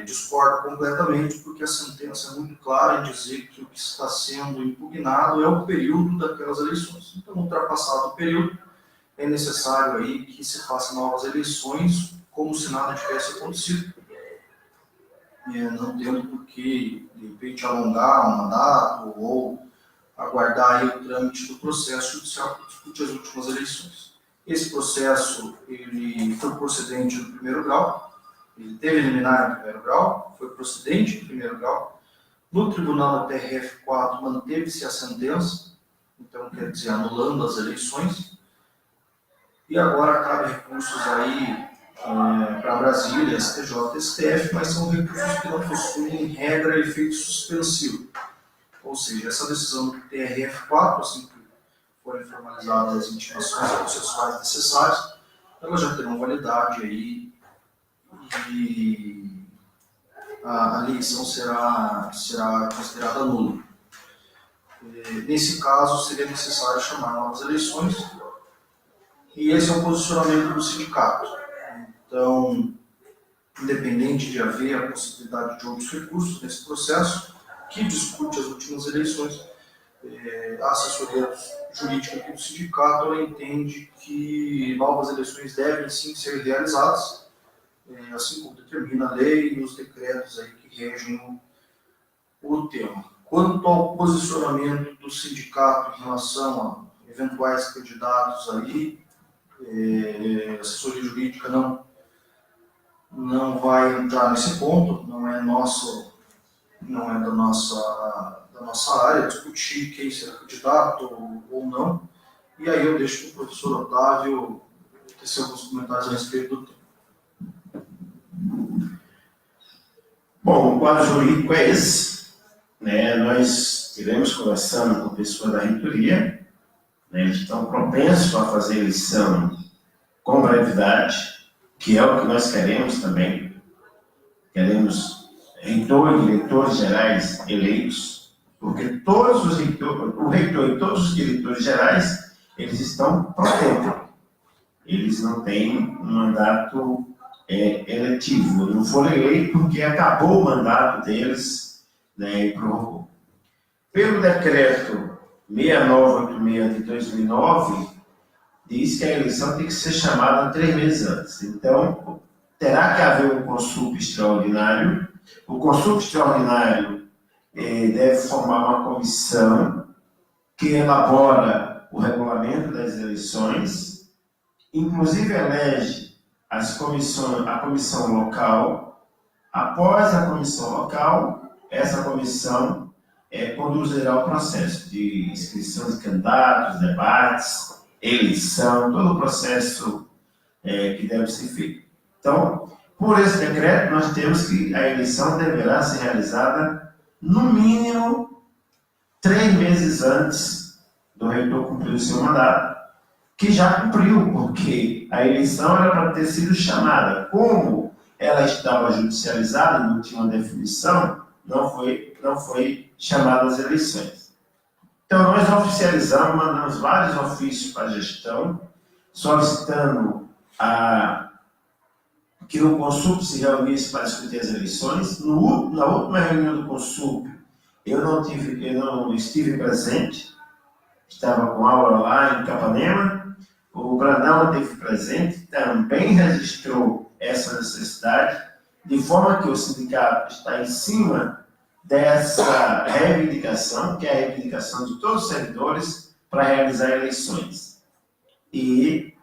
Discordo completamente, porque a sentença é muito clara em dizer que o que está sendo impugnado é o período daquelas eleições. Então, ultrapassado o período, é necessário aí que se façam novas eleições, como se nada tivesse acontecido. Não tendo por que, de repente, alongar um mandato ou aguardar aí o trâmite do processo judicial que discute as últimas eleições. Esse processo ele foi procedente no primeiro grau, ele teve liminar no primeiro grau, foi procedente no primeiro grau. No tribunal da TRF4 manteve-se a sentença, então quer dizer, anulando as eleições. E agora cabe recursos aí para Brasília, STJ, STF, mas são recursos que não possuem regra e efeito suspensivo. Ou seja, essa decisão do TRF4, assim que forem formalizadas as intimações processuais necessárias, elas já terão validade aí e a eleição será considerada nula. Nesse caso, seria necessário chamar novas eleições e esse é o posicionamento do sindicato. Então, independente de haver a possibilidade de outros recursos nesse processo, que discute as últimas eleições, a assessoria jurídica aqui do sindicato ela entende que novas eleições devem sim ser realizadas, assim como determina a lei e os decretos aí que regem o tema. Quanto ao posicionamento do sindicato em relação a eventuais candidatos aí, a assessoria jurídica não vai entrar nesse ponto, não é da nossa área discutir quem será candidato ou não. E aí eu deixo para o professor Otávio tecer alguns comentários a respeito do tema. Bom, o quadro jurídico é esse. Nós estivemos conversando com pessoas da reitoria, eles estão propensos a fazer eleição com brevidade, que é o que nós queremos também. Queremos reitor e diretores gerais eleitos, porque todos os reitores, o reitor e todos os diretores gerais, eles estão pro tempore. Eles não têm um mandato eletivo, não foram eleitos porque acabou o mandato deles, e prorrogou. Pelo decreto 6986 de 2009, diz que a eleição tem que ser chamada 3 meses antes. Então, terá que haver um consulta extraordinário. O consulta extraordinário deve formar uma comissão que elabora o regulamento das eleições, inclusive elege a comissão local. Após a comissão local, essa comissão conduzirá o processo de inscrição de candidatos, debates, eleição, todo o processo que deve ser feito. Então, por esse decreto, nós temos que a eleição deverá ser realizada no mínimo 3 meses antes do reitor cumprir o seu mandato, que já cumpriu, porque a eleição era para ter sido chamada. Como ela estava judicializada e não tinha uma definição, não foi chamada as eleições. Então, nós oficializamos, mandamos vários ofícios para a gestão, solicitando que o Consulp se reunisse para discutir as eleições. Na última reunião do Consulp, eu não estive presente, estava com aula lá em Capanema. O Brandão esteve presente, também registrou essa necessidade, de forma que o sindicato está em cima dessa reivindicação, que é a reivindicação de todos os servidores para realizar eleições. E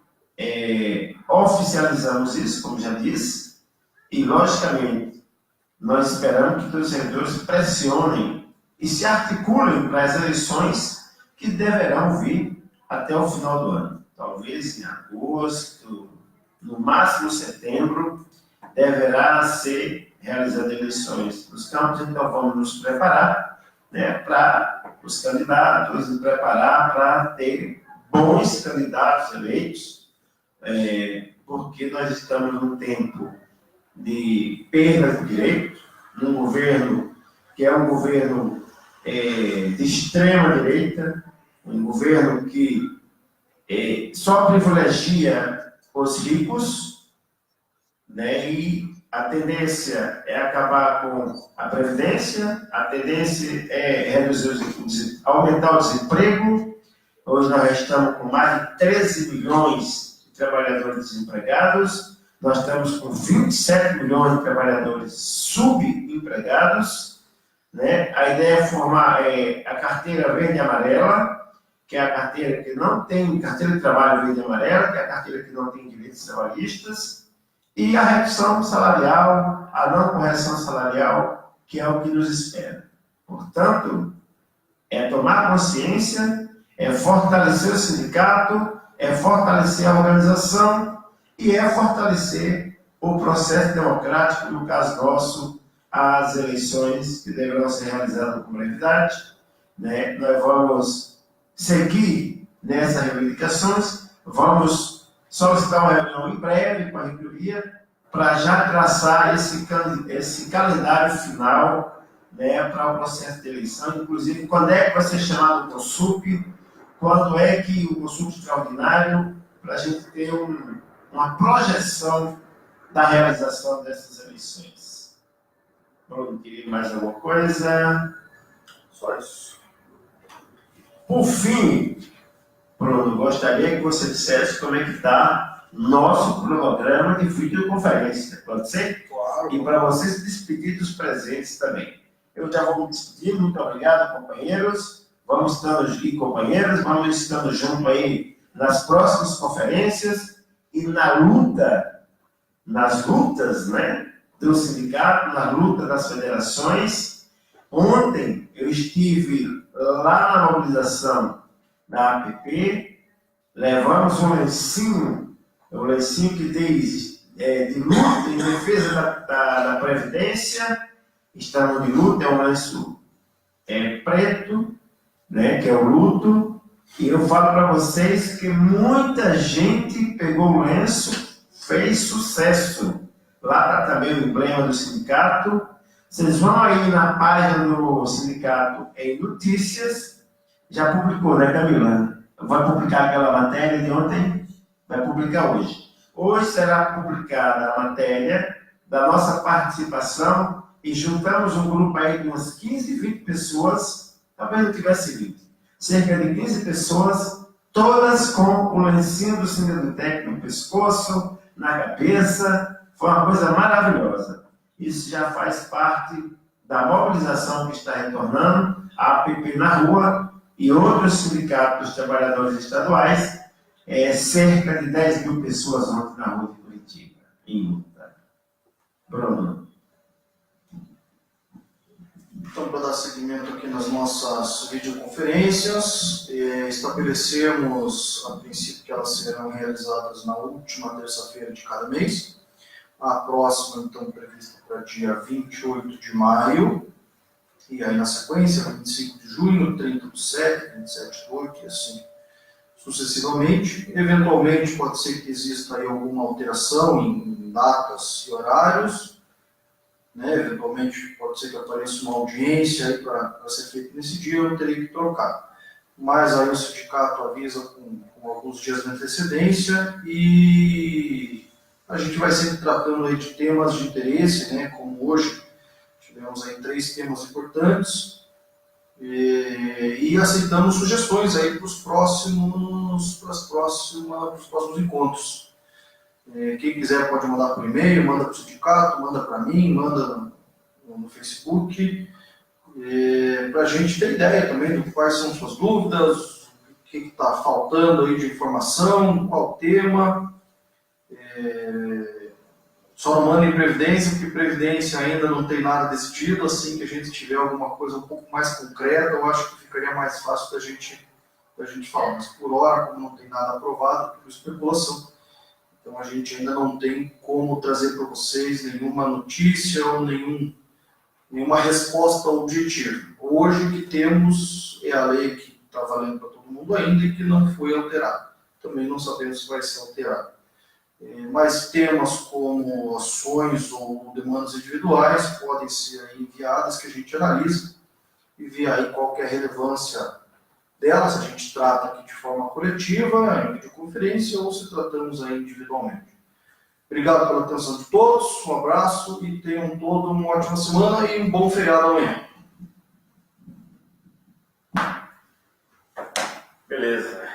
oficializamos isso, como já disse, e, logicamente, nós esperamos que todos os servidores pressionem e se articulem para as eleições que deverão vir até o final do ano. Talvez em agosto, no máximo setembro, deverá ser realizadas eleições nos campos. Então vamos nos preparar para os candidatos, nos preparar para ter bons candidatos eleitos, porque nós estamos num tempo de perda de direitos, num governo que é um governo de extrema direita, um governo que só privilegia os ricos, e a tendência é acabar com a previdência, a tendência é aumentar o desemprego. Hoje nós estamos com mais de 13 milhões de trabalhadores desempregados, nós estamos com 27 milhões de trabalhadores subempregados. A ideia é formar a carteira verde e amarela, que é a carteira que não tem carteira de trabalho verde e amarela, que é a carteira que não tem direitos trabalhistas, e a redução salarial, a não correção salarial, que é o que nos espera. Portanto, é tomar consciência, é fortalecer o sindicato, é fortalecer a organização e é fortalecer o processo democrático, no caso nosso, as eleições que deverão ser realizadas com brevidade. Nós vamos seguir nessas reivindicações, vamos solicitar uma reunião em breve com a reitoria para já traçar esse calendário final para o processo de eleição, inclusive quando é que vai ser chamado o Consulp, quando é que o Consulp extraordinário, para a gente ter uma projeção da realização dessas eleições. Bruno, queria mais alguma coisa? Só isso. Por fim, Bruno, gostaria que você dissesse como é que está nosso cronograma de videoconferência. Pode ser? Claro. E para vocês se despedir dos presentes também. Eu já vou me despedir. Muito obrigado, companheiros. Vamos estando e companheiras, vamos estando junto aí nas próximas conferências e nas lutas, né, do sindicato, na luta das federações. Ontem eu estive lá na mobilização da APP, levamos um lencinho que diz de luta em defesa da Previdência. Estamos de luta, é um lenço preto, né, que é o luto, e eu falo para vocês que muita gente pegou o lenço, fez sucesso. Lá está também o emblema do sindicato. Vocês vão aí na página do sindicato em notícias, já publicou, né, Camila? Vai publicar aquela matéria de ontem? Vai publicar hoje. Hoje será publicada a matéria da nossa participação e juntamos um grupo aí de umas 15, 20 pessoas, talvez não tivesse 20, cerca de 15 pessoas, todas com o lencinho do Sindutec no pescoço, na cabeça. Foi uma coisa maravilhosa. Isso já faz parte da mobilização que está retornando, a APP na rua e outros sindicatos dos trabalhadores estaduais, cerca de 10 mil pessoas ontem na rua de Curitiba, em luta. Bruno. Então, para dar seguimento aqui nas nossas videoconferências, estabelecemos, a princípio, que elas serão realizadas na última terça-feira de cada mês. A próxima, então, prevista para dia 28 de maio, e aí na sequência, 25 de junho, 30 de 7, 27 de 8, e assim sucessivamente. Eventualmente, pode ser que exista aí alguma alteração em datas e horários, né? Eventualmente, pode ser que apareça uma audiência aí para ser feita nesse dia, eu terei que trocar. Mas aí o sindicato avisa com alguns dias de antecedência e a gente vai sempre tratando aí de temas de interesse, né? Como hoje tivemos aí 3 temas importantes e aceitamos sugestões aí para os próximos encontros. Quem quiser pode mandar por e-mail, manda para o sindicato, manda para mim, manda no Facebook, para a gente ter ideia também do quais são suas dúvidas, o que está faltando aí de informação, qual tema. Só não manda em Previdência, porque Previdência ainda não tem nada decidido. Assim que a gente tiver alguma coisa um pouco mais concreta, eu acho que ficaria mais fácil da gente falar. Mas por hora, como não tem nada aprovado, tudo especulação. Então a gente ainda não tem como trazer para vocês nenhuma notícia ou nenhuma resposta objetiva. Hoje o que temos é a lei que está valendo para todo mundo ainda e que não foi alterada. Também não sabemos se vai ser alterada. Mas temas como ações ou demandas individuais podem ser enviadas, que a gente analisa e vê aí qual que é a relevância delas. A gente trata aqui de forma coletiva, em videoconferência, ou se tratamos aí individualmente. Obrigado pela atenção de todos, um abraço e tenham todos uma ótima semana e um bom feriado amanhã. Beleza.